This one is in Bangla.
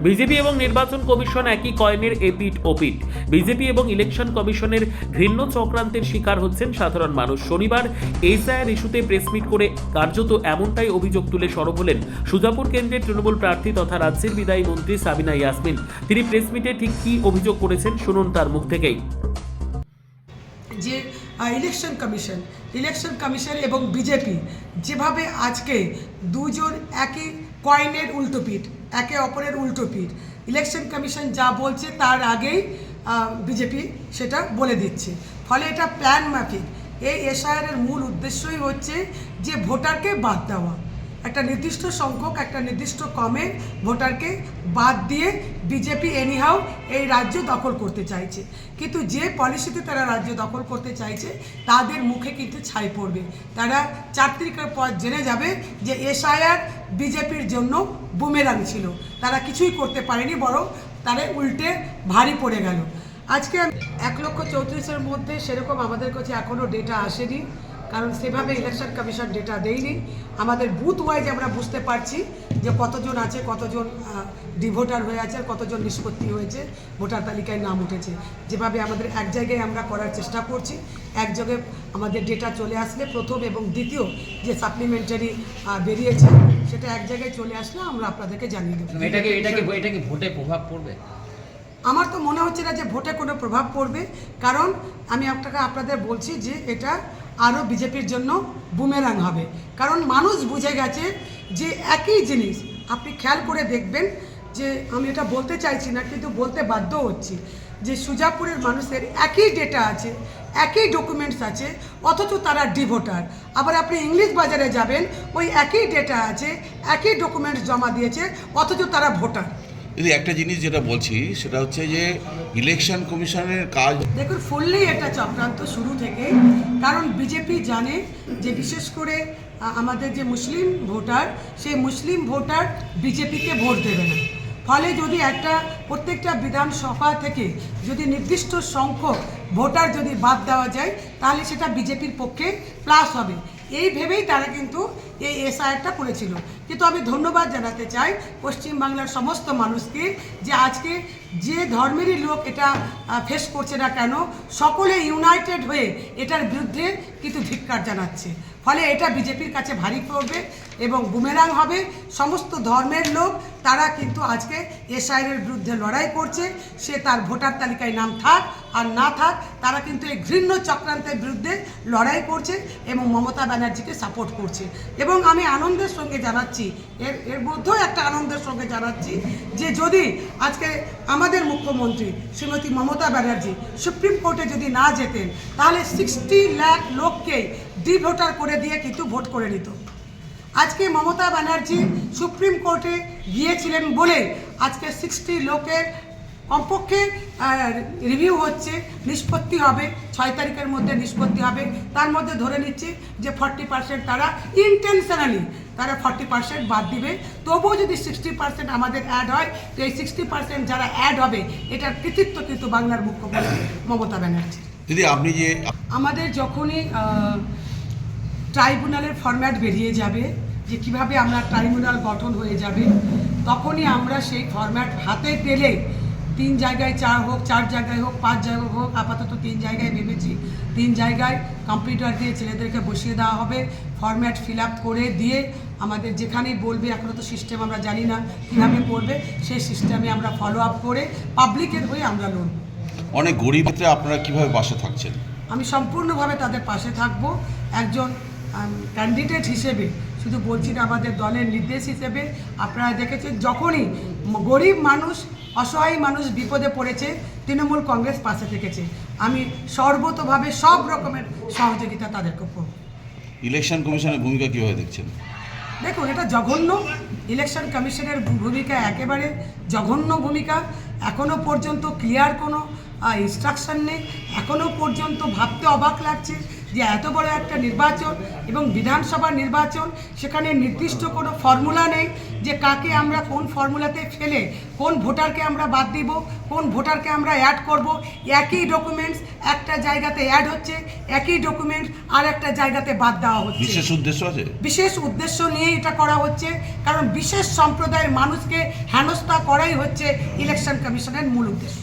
বিজেপি এবং নির্বাচন কমিশন একই কয়েনের এপিঠ ওপিঠ। বিজেপি এবং ইলেকশন কমিশনের ঘৃণ্য চক্রান্তের শিকার হচ্ছেন সাধারণ মানুষ। শনিবার এসআইআর ইস্যুতে প্রেসমিট করে কার্যত এমনটাই অভিযোগ তুলে সরব হলেন সুজাপুর কেন্দ্রের তৃণমূল প্রার্থী তথা রাজ্যের বিদায়ী মন্ত্রী সাবিনা ইয়াসমিন। তিনি প্রেসমিটে ঠিক কী অভিযোগ করেছেন শুনুন তার মুখ থেকেই। যে ইলেকশন কমিশন এবং বিজেপি যেভাবে আজকে দুজন একই কয়েনের উল্টোপিঠ, একে অপরের উল্টোপিঠ, ইলেকশন কমিশন যা বলছে তার আগেই বিজেপি সেটা বলে দিচ্ছে, ফলে এটা প্ল্যান মাফিক। এই এসআইআরের মূল উদ্দেশ্যই হচ্ছে যে ভোটারকে বাদ দেওয়া, একটা নির্দিষ্ট সংখ্যক, একটা নির্দিষ্ট কমের ভোটারকে বাদ দিয়ে বিজেপি এনিহাও এই রাজ্য দখল করতে চাইছে। কিন্তু যে পলিসিতে তারা রাজ্য দখল করতে চাইছে তাদের মুখে কিন্তু ছাই পড়বে। তারা 4 তারিখের পর জেনে যাবে যে এসআইআর বিজেপির জন্য বুমেরাং ছিল, তারা কিছুই করতে পারেনি, বরং তারা উল্টে ভারী পড়ে গেল। আজকে 1,34,000-এর মধ্যে সেরকম আমাদের কাছে এখনও ডেটা আসেনি, কারণ সেভাবে ইলেকশন কমিশন ডেটা দেয়নি। আমাদের বুথ ওয়াইজ আমরা বুঝতে পারছি যে কতজন আছে, কতজন ডিভোটার হয়ে আছে, আর কতজন নিষ্পত্তি হয়েছে, ভোটার তালিকায় নাম উঠেছে। যেভাবে আমাদের এক জায়গায় আমরা করার চেষ্টা করছি, এক জায়গায় আমাদের ডেটা চলে আসলে প্রথম এবং দ্বিতীয় যে সাপ্লিমেন্টারি বেরিয়েছে সেটা এক জায়গায় চলে আসলে আমরা আপনাদেরকে জানিয়ে দেবো। এটা কি ভোটে প্রভাব পড়বে? আমার তো মনে হচ্ছে না যে ভোটে কোনো প্রভাব পড়বে, কারণ আমি আপনাদের বলছি যে এটা আরও বিজেপির জন্য বুমেরাং হবে। কারণ মানুষ বুঝে গেছে যে একই জিনিস, আপনি খেয়াল করে দেখবেন যে আমি এটা বলতে চাইছি না কিন্তু বলতে বাধ্য হচ্ছি যে সুজাপুরের মানুষের একই ডেটা আছে, একই ডকুমেন্টস আছে, অথচ তারা ডিভোটার। আবার আপনি ইংলিশ বাজারে যাবেন, ওই একই ডেটা আছে, একই ডকুমেন্টস জমা দিয়েছে, অথচ তারা ভোটার। যদি একটা জিনিস যেটা বলছি সেটা হচ্ছে যে ইলেকশন কমিশনের কাজ, দেখুন ফুললি এটা চক্রান্ত শুরু থেকে। কারণ বিজেপি জানে যে বিশেষ করে আমাদের যে মুসলিম ভোটার, সেই মুসলিম ভোটার বিজেপিকে ভোট দেবে না। ফলে যদি প্রত্যেকটা বিধানসভা থেকে যদি নির্দিষ্ট সংখ্যক ভোটার যদি বাদ দেওয়া যায় তাহলে সেটা বিজেপির পক্ষে প্লাস হবে। এই ভেবেই তারা কিন্তু এই এসআইআরটা করেছিল। কিন্তু আমি ধন্যবাদ জানাতে চাই পশ্চিমবাংলার সমস্ত মানুষকে যে আজকে যে ধর্মেরই লোক এটা ফেস করছে না কেন, সকলে ইউনাইটেড হয়ে এটার বিরুদ্ধে কিন্তু ধিক্কার জানাচ্ছে। ফলে এটা বিজেপির কাছে ভারী পড়বে এবং বুমেরাং হবে। সমস্ত ধর্মের লোক তারা কিন্তু আজকে এসআইআরের বিরুদ্ধে লড়াই করছে, সে তার ভোটার তালিকায় নাম থাক আর না থাক, তারা কিন্তু এই ঘৃণ্য চক্রান্তের বিরুদ্ধে লড়াই করছে এবং মমতা ব্যানার্জিকে সাপোর্ট করছে। এবং আমি আনন্দের সঙ্গে জানাচ্ছি, এর মধ্যেও একটা আনন্দের সঙ্গে জানাচ্ছি যে যদি আজকে আমাদের মুখ্যমন্ত্রী শ্রীমতী মমতা ব্যানার্জি সুপ্রিম কোর্টে যদি না যেতেন তাহলে 60 লাখ লোককে ডিভোটার করে দিয়ে কিন্তু ভোট করে নিত। আজকে মমতা ব্যানার্জি সুপ্রিম কোর্টে গিয়েছিলেন বলে আজকে 60 লোকের কমপক্ষে রিভিউ হচ্ছে, নিষ্পত্তি হবে, 6 তারিখের মধ্যে নিষ্পত্তি হবে। তার মধ্যে ধরে নিচ্ছি যে 40% তারা ইন্টেনশনালি তারা 40% বাদ দিবে। তবুও যদি 60% আমাদের অ্যাড হয়, তো এই 60% যারা অ্যাড হবে এটার কৃতিত্ব কিন্তু বাংলার মুখ্যমন্ত্রী মমতা ব্যানার্জি। যদি আপনি যে আমাদের যখনই ট্রাইব্যুনালের ফরম্যাট বেরিয়ে যাবে যে কিভাবে আমরা ট্রাইব্যুনাল গঠন হয়ে যাবে, তখনই আমরা সেই ফরম্যাট হাতে পেলে 3 জায়গায় 4 হোক, 4 জায়গায় হোক, 5 জায়গায় হোক, আপাতত 3 জায়গায় ভেবেছি, 3 জায়গায় কম্পিউটার দিয়ে ছেলেদেরকে বসিয়ে দেওয়া হবে, ফরম্যাট ফিল আপ করে দিয়ে আমাদের যেখানেই বলবে, এখনও তো সিস্টেম আমরা জানি না কীভাবে করবে, সেই সিস্টেমে আমরা ফলো আপ করে পাবলিকের হয়ে আমরা লড়ব। অনেক গরিব ক্ষেত্রে আপনারা কিভাবে পাশে থাকছেন? আমি সম্পূর্ণভাবে তাদের পাশে থাকব। একজন ক্যান্ডিডেট হিসেবে শুধু বলছি না, আমাদের দলের নির্দেশ হিসেবে আপনারা দেখেছেন যখনই গরিব মানুষ, অসহায় মানুষ বিপদে পড়েছে তৃণমূল কংগ্রেস পাশে থেকেছে। আমি সর্বতোভাবে সব রকমের সহযোগিতা তাদেরকে করব। ইলেকশন কমিশনের ভূমিকা কীভাবে দেখছেন? দেখুন, এটা জঘন্য। ইলেকশন কমিশনের ভূমিকা একেবারে জঘন্য ভূমিকা। এখনও পর্যন্ত ক্লিয়ার কোনো ইনস্ট্রাকশন নেই। এখনও পর্যন্ত ভাবতে অবাক লাগছে যে এত বড় একটা নির্বাচন এবং বিধানসভা নির্বাচন, সেখানে নির্দিষ্ট কোনো ফর্মুলা নেই যে কাকে আমরা কোন ফর্মুলাতে ফেলে কোন ভোটারকে আমরা বাদ দিব, কোন ভোটারকে আমরা অ্যাড করব। একই ডকুমেন্টস একটা জায়গাতে অ্যাড হচ্ছে, একই ডকুমেন্টস আর একটা জায়গাতে বাদ দেওয়া হচ্ছে। বিশেষ উদ্দেশ্য আছে? বিশেষ উদ্দেশ্য নিয়ে এটা করা হচ্ছে, কারণ বিশেষ সম্প্রদায়ের মানুষকে হেনস্থা করাই হচ্ছে ইলেকশন কমিশনের মূল উদ্দেশ্য।